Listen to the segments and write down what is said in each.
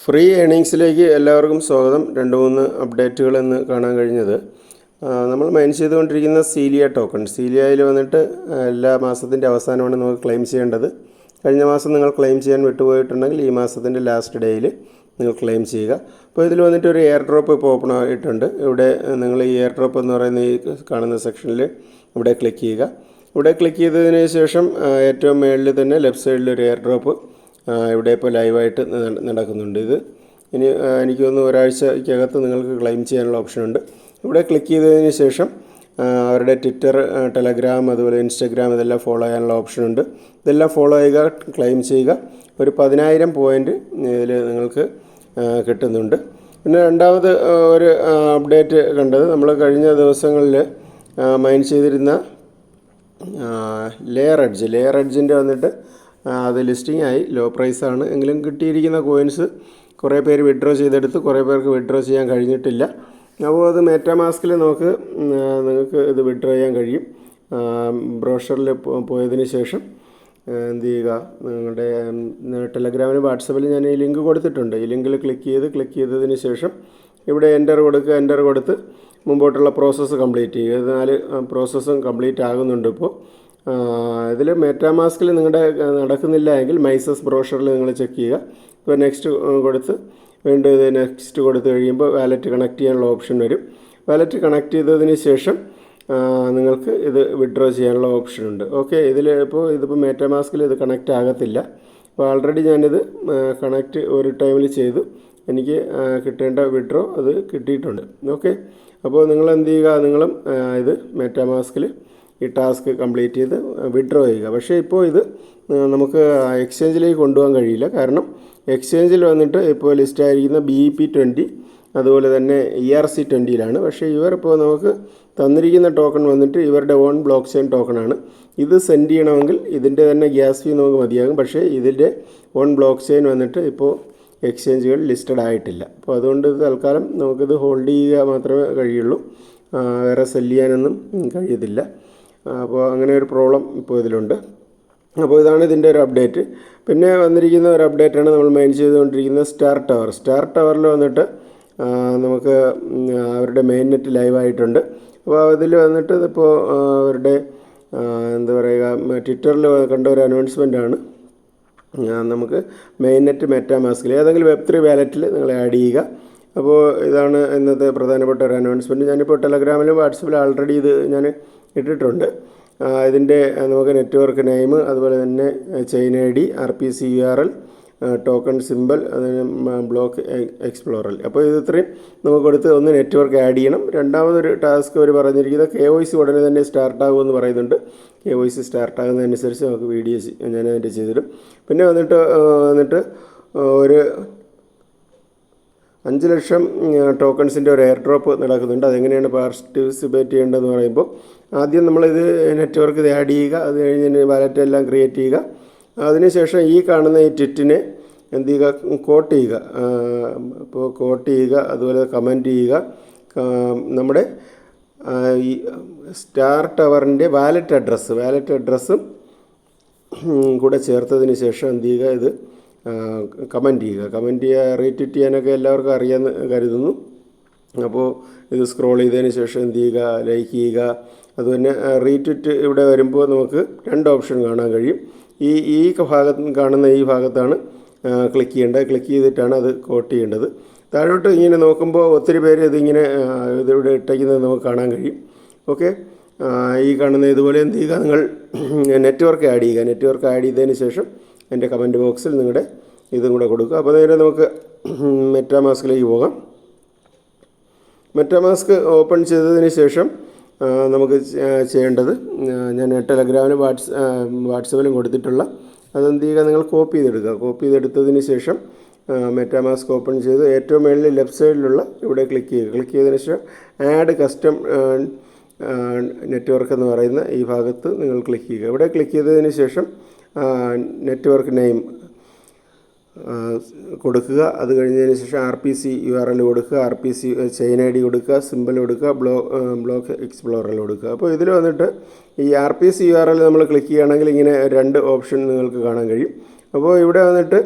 Free ഏണിങ്സിലേക്ക് എല്ലാവർക്കും സ്വാഗതം. 2-3 അപ്ഡേറ്റുകൾ എന്ന് കാണാൻ കഴിഞ്ഞത്, നമ്മൾ മൈൻ ചെയ്തുകൊണ്ടിരിക്കുന്ന സീലിയ ടോക്കൺ. സീലിയയിൽ വന്നിട്ട് എല്ലാ മാസത്തിൻ്റെ അവസാനമാണ് നമുക്ക് ക്ലെയിം ചെയ്യേണ്ടത്. കഴിഞ്ഞ മാസം നിങ്ങൾ ക്ലെയിം ചെയ്യാൻ വിട്ടുപോയിട്ടുണ്ടെങ്കിൽ ഈ മാസത്തിൻ്റെ ലാസ്റ്റ് ഡേയിൽ നിങ്ങൾ ക്ലെയിം ചെയ്യുക. അപ്പോൾ ഇതിൽ വന്നിട്ട് ഒരു എയർ ഡ്രോപ്പ് ഇപ്പോൾ ഓപ്പൺ ആയിട്ടുണ്ട്. ഇവിടെ നിങ്ങൾ ഈ എയർ ഡ്രോപ്പ് എന്ന് പറയുന്ന ഈ കാണുന്ന സെക്ഷനിൽ ഇവിടെ ക്ലിക്ക് ചെയ്യുക. ഇവിടെ ക്ലിക്ക് ചെയ്തതിന് ശേഷം ഏറ്റവും മുകളിൽ തന്നെ ലെഫ്റ്റ് സൈഡിൽ ഒരു എയർ ഡ്രോപ്പ് ഇവിടെ ഇപ്പോൾ ലൈവായിട്ട് നടക്കുന്നുണ്ട്. ഇത് ഇനി എനിക്ക് തോന്നുന്നു ഒരാഴ്ചക്കകത്ത് നിങ്ങൾക്ക് ക്ലെയിം ചെയ്യാനുള്ള ഓപ്ഷനുണ്ട്. ഇവിടെ ക്ലിക്ക് ചെയ്തതിന് ശേഷം അവരുടെ ട്വിറ്റർ, ടെലഗ്രാം, അതുപോലെ ഇൻസ്റ്റഗ്രാം ഇതെല്ലാം ഫോളോ ചെയ്യാനുള്ള ഓപ്ഷനുണ്ട്. ഇതെല്ലാം ഫോളോ ചെയ്യുക, ക്ലെയിം ചെയ്യുക. ഒരു 10,000 പോയിൻ്റ് ഇതിൽ നിങ്ങൾക്ക് കിട്ടുന്നുണ്ട്. പിന്നെ രണ്ടാമത് ഒരു അപ്ഡേറ്റ് കണ്ടത്, നമ്മൾ കഴിഞ്ഞ ദിവസങ്ങളിൽ മൈൻ ചെയ്തിരുന്ന ലെയർ എഡ്ജിൻ്റെ വന്നിട്ട് അത് ലിസ്റ്റിംഗ് ആയി. ലോ പ്രൈസാണ് എങ്കിലും കിട്ടിയിരിക്കുന്ന കോയിൻസ് കുറേ പേര് വിഡ്രോ ചെയ്തെടുത്ത്, കുറേ പേർക്ക് വിഡ്രോ ചെയ്യാൻ കഴിഞ്ഞിട്ടില്ല. അപ്പോൾ അത് മെറ്റാമാസ്കിൽ നിങ്ങൾക്ക് ഇത് വിഡ്രോ ചെയ്യാൻ കഴിയും. ബ്രോഷറിൽ പോയതിന് ശേഷം എന്ത് ചെയ്യുക, നിങ്ങളുടെ ടെലഗ്രാമിലും വാട്സപ്പിൽ ഞാൻ ഈ ലിങ്ക് കൊടുത്തിട്ടുണ്ട്. ഈ ലിങ്കിൽ ക്ലിക്ക് ചെയ്തതിന് ശേഷം ഇവിടെ എൻ്റർ കൊടുത്ത് മുമ്പോട്ടുള്ള പ്രോസസ്സ് കംപ്ലീറ്റ് ചെയ്യുക. ഇത് 4 പ്രോസസ്സും കംപ്ലീറ്റ് ആകുന്നുണ്ട്. ഇപ്പോൾ ഇതിൽ മെറ്റാമാസ്കിൽ നിങ്ങളുടെ നടക്കുന്നില്ല എങ്കിൽ മൈസസ് ബ്രോഷറിൽ നിങ്ങൾ ചെക്ക് ചെയ്യുക. ഇപ്പോൾ നെക്സ്റ്റ് കൊടുത്ത് വീണ്ടും ഇത് നെക്സ്റ്റ് കൊടുത്ത് കഴിയുമ്പോൾ വാലറ്റ് കണക്ട് ചെയ്യാനുള്ള ഓപ്ഷൻ വരും. വാലറ്റ് കണക്ട് ചെയ്തതിന് ശേഷം നിങ്ങൾക്ക് ഇത് വിഡ്രോ ചെയ്യാനുള്ള ഓപ്ഷനുണ്ട്. ഓക്കെ, ഇതിപ്പോൾ മെറ്റാമാസ്കിൽ ഇത് കണക്റ്റ് ആകത്തില്ല. അപ്പോൾ ആൾറെഡി ഞാനിത് കണക്റ്റ് ഒരു ടൈമിൽ ചെയ്തു. എനിക്ക് കിട്ടേണ്ട വിഡ്രോ അത് കിട്ടിയിട്ടുണ്ട്. ഓക്കെ, അപ്പോൾ നിങ്ങൾ എന്ത് ചെയ്യുക, നിങ്ങളും ഇത് മെറ്റാമാസ്കിൽ ഈ ടാസ്ക് കംപ്ലീറ്റ് ചെയ്ത് വിഡ്രോ ചെയ്യുക. പക്ഷേ ഇപ്പോൾ ഇത് നമുക്ക് എക്സ്ചേഞ്ചിലേക്ക് കൊണ്ടുപോകാൻ കഴിയില്ല. കാരണം എക്സ്ചേഞ്ചിൽ വന്നിട്ട് ഇപ്പോൾ ലിസ്റ്റായിരിക്കുന്ന BEP20 അതുപോലെ തന്നെ ERC20യിലാണ്. പക്ഷേ ഇപ്പോൾ നമുക്ക് തന്നിരിക്കുന്ന ടോക്കൺ വന്നിട്ട് ഇവരുടെ ഓൺ ബ്ലോക്ക് ചെയിൻ ടോക്കണാണ്. ഇത് സെൻഡ് ചെയ്യണമെങ്കിൽ ഇതിൻ്റെ തന്നെ ഗ്യാസ് ഫീ നമുക്ക് മതിയാകും. പക്ഷേ ഇതിൻ്റെ ഓൺ ബ്ലോക്ക് ചെയിൻ വന്നിട്ട് ഇപ്പോൾ എക്സ്ചേഞ്ചുകൾ ലിസ്റ്റഡ് ആയിട്ടില്ല. അപ്പോൾ അതുകൊണ്ട് തൽക്കാലം നമുക്കിത് ഹോൾഡ് ചെയ്യുക മാത്രമേ കഴിയുള്ളൂ, വേറെ സെല്ല് ചെയ്യാനൊന്നും കഴിയത്തില്ല. അപ്പോൾ അങ്ങനെ ഒരു പ്രോബ്ലം ഇപ്പോൾ ഇതിലുണ്ട്. അപ്പോൾ ഇതാണ് ഇതിൻ്റെ ഒരു അപ്ഡേറ്റ്. പിന്നെ വന്നിരിക്കുന്ന ഒരു അപ്ഡേറ്റാണ് നമ്മൾ മൈൻ ചെയ്തുകൊണ്ടിരിക്കുന്ന സ്റ്റാർ ടവറിൽ വന്നിട്ട് നമുക്ക് അവരുടെ മെയിൻ നെറ്റ് ലൈവായിട്ടുണ്ട്. അപ്പോൾ അതിൽ വന്നിട്ട് ഇപ്പോൾ അവരുടെ എന്താ പറയുക, ട്വിറ്ററിൽ കണ്ട ഒരു അനൗൺസ്മെൻറ്റാണ്. നമുക്ക് മെയിൻ നെറ്റ് മെറ്റാമാസ്കിൽ ഏതെങ്കിലും Web3 വാലറ്റിൽ നിങ്ങൾ ആഡ് ചെയ്യുക. അപ്പോൾ ഇതാണ് ഇന്നത്തെ പ്രധാനപ്പെട്ട ഒരു അനൗൺസ്മെൻറ്റ്. ഞാനിപ്പോൾ ടെലഗ്രാമിലും വാട്സപ്പിലും ആൾറെഡി ഇത് ഞാൻ ഇട്ടിട്ടുണ്ട്. ഇതിൻ്റെ നമുക്ക് നെറ്റ്വർക്ക് നെയിം, അതുപോലെ തന്നെ chain ID, RPC URL, token symbol, അതിന് ബ്ലോക്ക് എക്സ്പ്ലോറൽ. അപ്പോൾ ഇത് ഇത്രയും നമുക്ക് കൊടുത്ത് ഒന്ന് നെറ്റ്വർക്ക് ആഡ് ചെയ്യണം. രണ്ടാമതൊരു ടാസ്ക് അവർ പറഞ്ഞിരിക്കുന്നത് KYC ഉടനെ തന്നെ സ്റ്റാർട്ടാകുമെന്ന് പറയുന്നുണ്ട്. KYC സ്റ്റാർട്ടാകുന്നതനുസരിച്ച് നമുക്ക് വീഡിയോ ഞാനതിൻ്റെ ചെയ്തിടും. പിന്നെ വന്നിട്ട് ഒരു 5 ലക്ഷം ടോക്കൺസിൻ്റെ ഒരു എയർ ഡ്രോപ്പ് നടക്കുന്നുണ്ട്. അതെങ്ങനെയാണ് പാർട്ടിസിപ്പേറ്റ് ചെയ്യേണ്ടതെന്ന് പറയുമ്പോൾ, ആദ്യം നമ്മളിത് നെറ്റ്വർക്ക് ആഡ് ചെയ്യുക. അത് കഴിഞ്ഞ് വാലറ്റ് എല്ലാം ക്രിയേറ്റ് ചെയ്യുക. അതിനുശേഷം ഈ കാണുന്ന ഈ ട്വിറ്റിനെ എന്ത് ചെയ്യുക, കോട്ട് ചെയ്യുക. അപ്പോൾ കോട്ട് ചെയ്യുക, അതുപോലെ കമൻറ്റ് ചെയ്യുക. നമ്മുടെ ഈ സ്റ്റാർ ടവറിൻ്റെ വാലറ്റ് അഡ്രസ്സും കൂടെ ചേർത്തതിന് ശേഷം എന്ത് ചെയ്യുക, ഇത് കമൻറ്റ് ചെയ്യുക. റീട്വീറ്റ് ചെയ്യാനൊക്കെ എല്ലാവർക്കും അറിയാമെന്ന് കരുതുന്നു. അപ്പോൾ ഇത് സ്ക്രോൾ ചെയ്തതിന് ശേഷം എന്ത് ചെയ്യുക, ലൈക്ക് ചെയ്യുക. അതുതന്നെ റീട്വീറ്റ് ഇവിടെ വരുമ്പോൾ നമുക്ക് 2 ഓപ്ഷൻ കാണാൻ കഴിയും. ഈ കാണുന്ന ഈ ഭാഗത്താണ് ക്ലിക്ക് ചെയ്യേണ്ടത്. ക്ലിക്ക് ചെയ്തിട്ടാണ് അത് കോട്ട് ചെയ്യേണ്ടത്. താഴോട്ട് ഇങ്ങനെ നോക്കുമ്പോൾ ഒത്തിരി പേര് ഇതിവിടെ ഇട്ടേക്കുന്നത് നമുക്ക് കാണാൻ കഴിയും. ഓക്കെ, ഈ കാണുന്ന ഇതുപോലെ എന്ത് ചെയ്യുക, നിങ്ങൾ നെറ്റ്വർക്ക് ആഡ് ചെയ്തതിന് ശേഷം എൻ്റെ കമൻറ്റ് ബോക്സിൽ നിങ്ങളുടെ ഇതും കൂടെ കൊടുക്കുക. അപ്പോൾ നേരെ നമുക്ക് മെറ്റാമാസ്കിലേക്ക് പോകാം. മെറ്റാമാസ്ക് ഓപ്പൺ ചെയ്തതിന് ശേഷം നമുക്ക് ചെയ്യേണ്ടത്, ഞാൻ ടെലഗ്രാമിലും വാട്സപ്പിലും കൊടുത്തിട്ടുള്ള അതെന്ത് ചെയ്യുക, നിങ്ങൾ കോപ്പി ചെയ്തെടുത്തതിന് ശേഷം മെറ്റാമാസ്ക് ഓപ്പൺ ചെയ്ത് ഏറ്റവും മുകളിൽ ലെഫ്റ്റ് സൈഡിലുള്ള ഇവിടെ ക്ലിക്ക് ചെയ്തതിന് ശേഷം ആഡ് കസ്റ്റം നെറ്റ്വർക്ക് എന്ന് പറയുന്ന ഈ ഭാഗത്ത് നിങ്ങൾ ക്ലിക്ക് ചെയ്യുക. ഇവിടെ ക്ലിക്ക് ചെയ്തതിന് ശേഷം നെറ്റ്വർക്ക് നെയിം കൊടുക്കുക. അത് കഴിഞ്ഞതിന് ശേഷം RPC URL കൊടുക്കുക, RPC ചെയിൻ ID കൊടുക്കുക, സിമ്പൽ കൊടുക്കുക, ബ്ലോക്ക് എക്സ്പ്ലോറൽ കൊടുക്കുക. അപ്പോൾ ഇതിൽ വന്നിട്ട് ഈ RPC URL നമ്മൾ ക്ലിക്ക് ചെയ്യുകയാണെങ്കിൽ ഇങ്ങനെ 2 ഓപ്ഷൻ നിങ്ങൾക്ക് കാണാൻ കഴിയും. അപ്പോൾ ഇവിടെ വന്നിട്ട്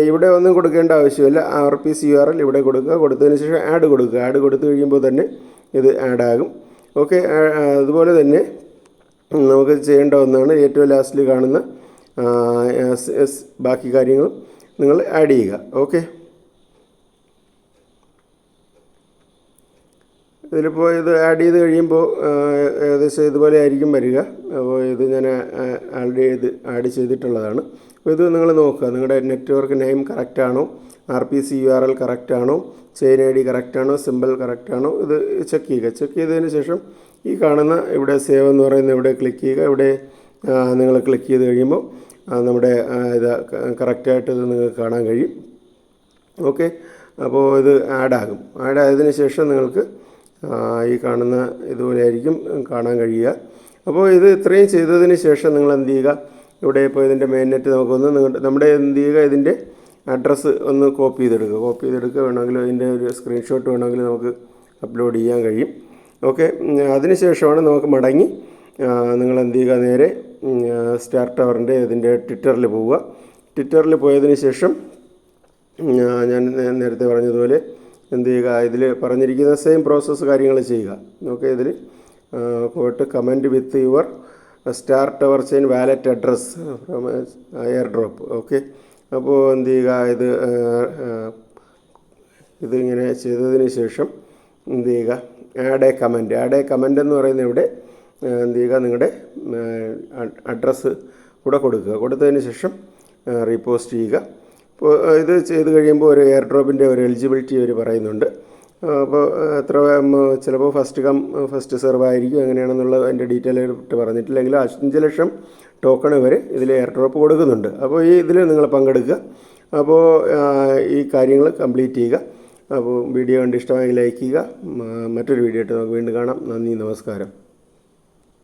ഇവിടെ ഒന്നും കൊടുക്കേണ്ട ആവശ്യമില്ല. RPC URL ഇവിടെ കൊടുക്കുക. കൊടുത്തതിന് ശേഷം ആഡ് കൊടുക്കുക. ആഡ് കൊടുത്തു കഴിയുമ്പോൾ തന്നെ ഇത് ആഡാകും. ഓക്കെ. അതുപോലെ തന്നെ നമുക്ക് ചെയ്യേണ്ട ഒന്നാണ് ഏറ്റവും ലാസ്റ്റിൽ കാണുന്ന ബാക്കി കാര്യങ്ങളും നിങ്ങൾ ആഡ് ചെയ്യുക. ഓക്കെ. ഇതിലിപ്പോൾ ഇത് ആഡ് ചെയ്ത് കഴിയുമ്പോൾ ഏകദേശം ഇതുപോലെ ആയിരിക്കും വരിക. അപ്പോൾ ഇത് ഞാൻ ആൾറെഡി ആഡ് ചെയ്തിട്ടുള്ളതാണ്. അപ്പോൾ ഇത് നിങ്ങൾ നോക്കുക, നിങ്ങളുടെ നെറ്റ്വർക്ക് നെയിം കറക്റ്റാണോ, RPC URL കറക്റ്റാണോ, ചെയിൻ ID കറക്റ്റാണോ, സിമ്പിൾ കറക്റ്റാണോ, ഇത് ചെക്ക് ചെയ്യുക. ചെക്ക് ചെയ്തതിന് ശേഷം ഈ കാണുന്ന ഇവിടെ സേവ് എന്ന് പറയുന്ന ഇവിടെ ക്ലിക്ക് ചെയ്യുക. ഇവിടെ നിങ്ങൾ ക്ലിക്ക് ചെയ്ത് കഴിയുമ്പോൾ നമ്മുടെ ഇത് കറക്റ്റായിട്ട് ഇത് നിങ്ങൾക്ക് കാണാൻ കഴിയും. ഓക്കെ. അപ്പോൾ ഇത് ആഡാകും. ആഡായതിനു ശേഷം നിങ്ങൾക്ക് ഈ കാണുന്ന ഇതുപോലെ ആയിരിക്കും കാണാൻ കഴിയുക. അപ്പോൾ ഇത് ഇത്രയും ചെയ്തതിന് ശേഷം നിങ്ങൾ എന്ത് ചെയ്യുക, ഇവിടെ ഇപ്പോൾ ഇതിൻ്റെ മെയിൻ നെറ്റ് നമുക്കൊന്ന് നമ്മുടെ എന്ത് ചെയ്യുക, ഇതിൻ്റെ അഡ്രസ്സ് ഒന്ന് കോപ്പി ചെയ്തെടുക്കുക. വേണമെങ്കിൽ ഇതിൻ്റെ ഒരു സ്ക്രീൻഷോട്ട് വേണമെങ്കിൽ നമുക്ക് അപ്ലോഡ് ചെയ്യാൻ കഴിയും. ഓക്കെ. അതിനുശേഷമാണ് നമുക്ക് മടങ്ങി നിങ്ങൾ എന്ത് ചെയ്യുക, നേരെ സ്റ്റാർ ടവറിൻ്റെ ഇതിൻ്റെ ട്വിറ്ററിൽ പോവുക. ട്വിറ്ററിൽ പോയതിന് ശേഷം ഞാൻ നേരത്തെ പറഞ്ഞതുപോലെ എന്ത് ചെയ്യുക, ഇതിൽ പറഞ്ഞിരിക്കുന്ന സെയിം പ്രോസസ്സ് കാര്യങ്ങൾ ചെയ്യുക. ഓക്കെ. ഇതിൽ പോയിട്ട് comment with your star tower chain wallet address from airdrop. Okay. അപ്പോൾ എന്ത് ചെയ്യുക, ഇതിങ്ങനെ ചെയ്തതിന് ശേഷം എന്ത് ചെയ്യുക, ആഡ് എ കമൻറ്റ് എന്ന് പറയുന്ന ഇവിടെ എന്ത് ചെയ്യുക, നിങ്ങളുടെ അഡ്രസ്സ് കൂടെ കൊടുക്കുക. കൊടുത്തതിന് ശേഷം റീപോസ്റ്റ് ചെയ്യുക. അപ്പോൾ ഇത് ചെയ്ത് കഴിയുമ്പോൾ ഒരു എയർ ഡ്രോപ്പിൻ്റെ ഒരു എലിജിബിലിറ്റി അവർ പറയുന്നുണ്ട്. അപ്പോൾ എത്ര ചിലപ്പോൾ ഫസ്റ്റ് സെർവ് ആയിരിക്കും, എങ്ങനെയാണെന്നുള്ള അതിൻ്റെ ഡീറ്റെയിൽ ആയിട്ട് പറഞ്ഞിട്ടില്ലെങ്കിലും 5 ലക്ഷം ടോക്കൺ വരെ ഇതിൽ എയർ ഡ്രോപ്പ് കൊടുക്കുന്നുണ്ട്. അപ്പോൾ ഇതിൽ നിങ്ങൾ പങ്കെടുക്കുക. അപ്പോൾ ഈ കാര്യങ്ങൾ കംപ്ലീറ്റ് ചെയ്യുക. അപ്പോൾ വീഡിയോ കണ്ട് ഇഷ്ടമായി ലൈക്ക് ചെയ്യുക. മറ്റൊരു വീഡിയോ ആയിട്ട് നമുക്ക് വീണ്ടും കാണാം. നന്ദി, നമസ്കാരം.